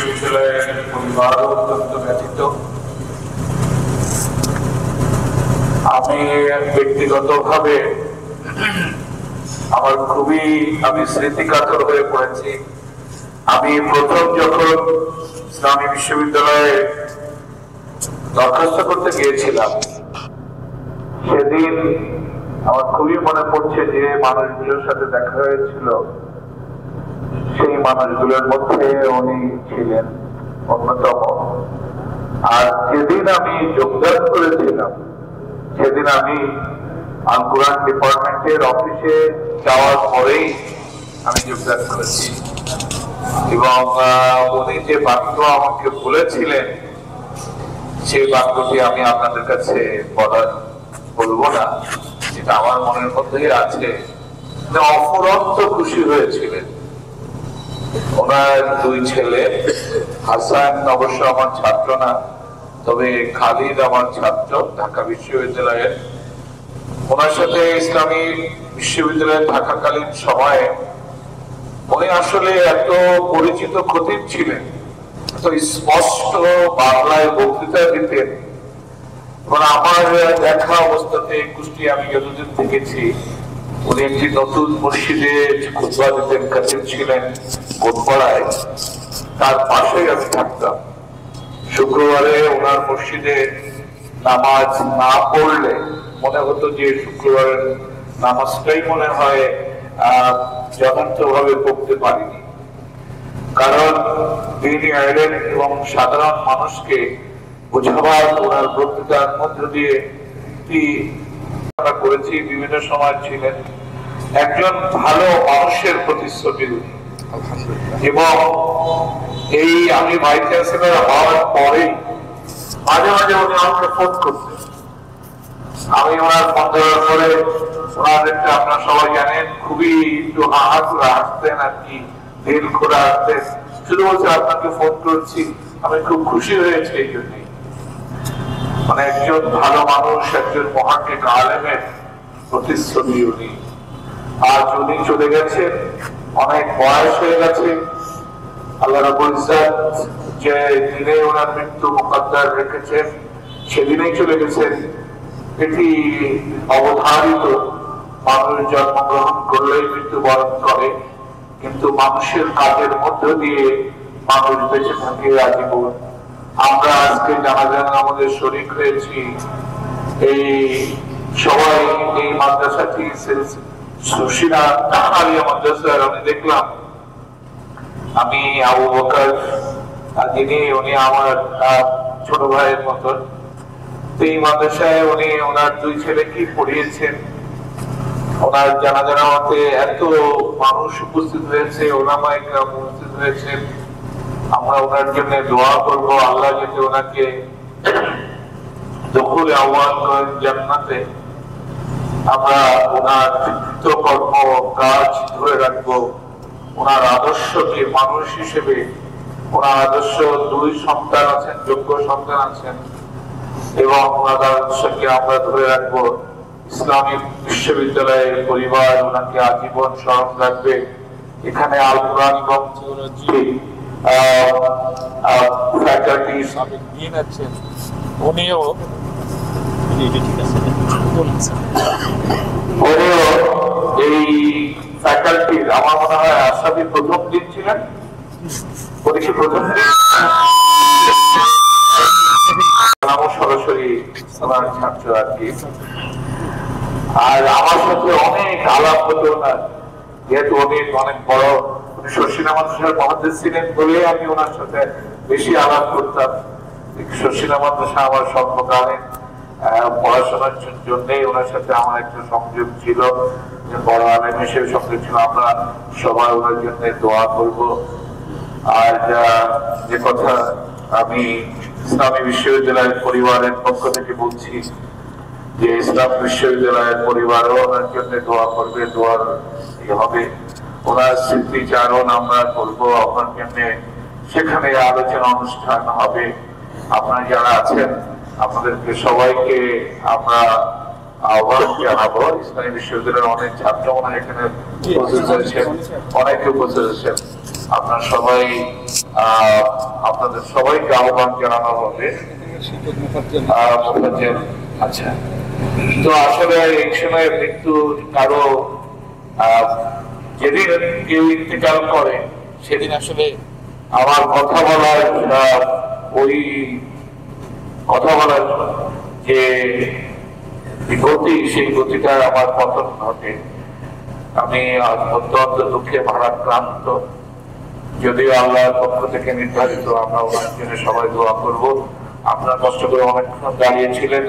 বিশ্ববিদ্যালয়ের পরিবারও অত্যন্ত ব্যথিত। আমি ব্যক্তিগতভাবে আমি স্মৃতিকাতর হয়ে পড়েছি। আমি প্রথম যখন ইসলামী বিশ্ববিদ্যালয়ে দরখাস্ত করতে গিয়েছিলাম, সেদিন আমার খুবই মনে পড়ছে যে মানুষগুলোর সাথে দেখা হয়েছিল, সেই মানুষগুলোর মধ্যে উনি ছিলেন অন্যতম। আর যেদিন আমি যোগদান করেছিলাম, সেদিন আমি আল কোরআন ডিপার্টমেন্টের অফিসে যাওয়ার পরেই আমি যোগদান করেছি। এবং উনি যে বাক্য আমাকে বলেছিলেন, সেই বাক্যটি আমি আপনাদের কাছে বলবো না, এটা আমার মনের মধ্যেই আছে। অফুরন্ত খুশি হয়েছিলেন। ওনার দুই ছেলে, হাসান অবশ্য আমার ছাত্র না, তবে খালিদ আমার ছাত্র ঢাকা বিশ্ববিদ্যালয়ের। ওনার সাথে ইসলামী বিশ্ববিদ্যালয়ে থাকাকালীন সময়ে উনি আসলে এত পরিচিত খতিব ছিলেন, এত স্পষ্ট বাংলায় বক্তৃতা দিতেন। আমার দেখা অবস্থাতে কুষ্টিয়া আমি যতদিন থেকেছি, উনি একটি নতুন মসজিদে খুতবা দিতেন, খতিব ছিলেন কোটপাড়ায়, তার পাশেই আমি থাকতাম। শুক্রবারে ওনার মসজিদে নামাজ না পড়লে মনে হতো যে শুক্রবারের নামাজটাই মনে হয় যথার্থ ভাবে পড়তে পারিনি। কারণ তিনি আইলেন এবং সাধারণ মানুষকে বোঝাবার ওনার বক্তৃতার মধ্য দিয়ে করেছি। বিভিন্ন সময় ছিলেন একজন ভালো মানুষের প্রতিশ্রুতি, এবং এই আমি ভাইস চ্যান্সেলর হওয়ার পরেই মাঝে মাঝে উনি আমাকে ফোন করতেন। আমি ওনার ফোন ধরার পরে ওনার একটা, আপনারা সবাই জানেন, খুবই একটু হাহাতুরা আসতেন আর কি, দিল খোলা আসতেন, শুধু বলছে আপনাকে ফোন করছি। আমি খুব খুশি হয়েছি এই জন্যই। মানে একজন ভালো মানুষ, একজন মহাকিক আলেমের প্রতিশ্রুতি উনি। আজ উনি চলে গেছেন, অনেক বয়স হয়ে গেছে। আল্লাহ রাব্বুল ইজ্জত যে দিনে ওনার মৃত্যু মুকদ্দার রেখেছেন, সেদিনেই চলে গেছেন। এটি অবধারিত, মানুষ জন্মগ্রহণ করলেই মৃত্যুবরণ করে, কিন্তু মানুষের কাজের মধ্য দিয়ে মানুষ বেঁচে থাকে আজীবন। আমরা আজকে জানাজান আমাদের শরীক হয়েছি। এই সবাই এই মাদ্রাসাটি সুশীলা আলিয়া মাদ্রাসার আমি দেখলাম, আমি আবু বকর, যিনি উনি আমার ছোট ভাইয়ের মতন, এই মাদ্রাসায় উনি ওনার দুই ছেলেকে পড়িয়েছেন। ওনার জানাজার মতে এত মানুষ উপস্থিত হয়েছে, ওলামা ইকরাম উপস্থিত হয়েছেন। আমরা ওনার জন্য দোয়া করবো, আল্লাহ যাতে ওনাকে দখলে আহ্বান করেন জান্নাতে। আমরা ওনার কর্ম কাজ ধরে রাখবো, ওনার আদর্শকে মানুষ হিসেবে, ওনার আদর্শ দুই সন্তান আছেন, যোগ্য সন্তান আছেন, এবং ওনার আদর্শকে আমরা ধরে রাখবো। ইসলামী বিশ্ববিদ্যালয়ের পরিবার ওনাকে আজীবন স্মরণ রাখবে। এখানে আল কোরআন এবং ফ্যাকাল্টি সাবেক ডিন আছেন, উনিও এই ফ্যাকাল্টির আমার মনে হয় আশরাফি প্রথম দিন ছিলেন, উনি প্রথম দিন সরাসরি ওনার ছাত্র আর কি। আর আমার সাথে অনেক আলাপ হতো না, যেহেতু উনি অনেক বড়, উনি শর্ষিনা মাদ্রাসার মহাদ্দেশ ছিলেন বলে আমি ওনার সাথে বেশি আলাপ করতাম। শর্ষিনা মাদ্রাসা আমার সর্বকালীন পড়াশোনার জন্যই ওনার সাথে আমার একটা সংযোগ ছিল, বড় আলেম হিসেবে সংযোগ ছিল। আমরা সবাই ওনার জন্য দোয়া করব। আর যে কথা আমি ইসলামী বিশ্ববিদ্যালয়ের পরিবারের পক্ষ থেকে বলছি, যে ইসলাম বিশ্ববিদ্যালয়ের পরিবারও ওনার জন্য দোয়া করবে, দোয়ার হবে। ওনার স্মৃতিচারণ আমরা করবো আপনার জন্য, সেখানে আলোচনা অনুষ্ঠান হবে। আপনারা যারা আছেন আপনাদেরকে সবাইকে আমরা আহ্বান জানাবো। ইসলামী বিশ্ববিদ্যালয়ের অনেক ছাত্র মনে এখানে উপস্থিত হয়েছেন, অনেকে উপস্থিত হয়েছেন। আপনার সবাই আপনাদের সবাইকে আহ্বান জানানো হবে। আচ্ছা, তো আসলে এই সময় মৃত্যু কারো যেদিন কেউ ইন্তেকাল করে সেদিন আসলে আমার কথা বলার ওই কথা বলার যে গতি, সেই গতিটা আমার পতন ঘটে। আমি অত্যন্ত দুঃখে ভারাক্রান্ত। যদিও আল্লাহর পক্ষ থেকে নির্ধারিত, আমরা ওনার জন্য সবাই দোয়া করবো। আপনারা কষ্ট করে অনেকক্ষণ দাঁড়িয়েছিলেন।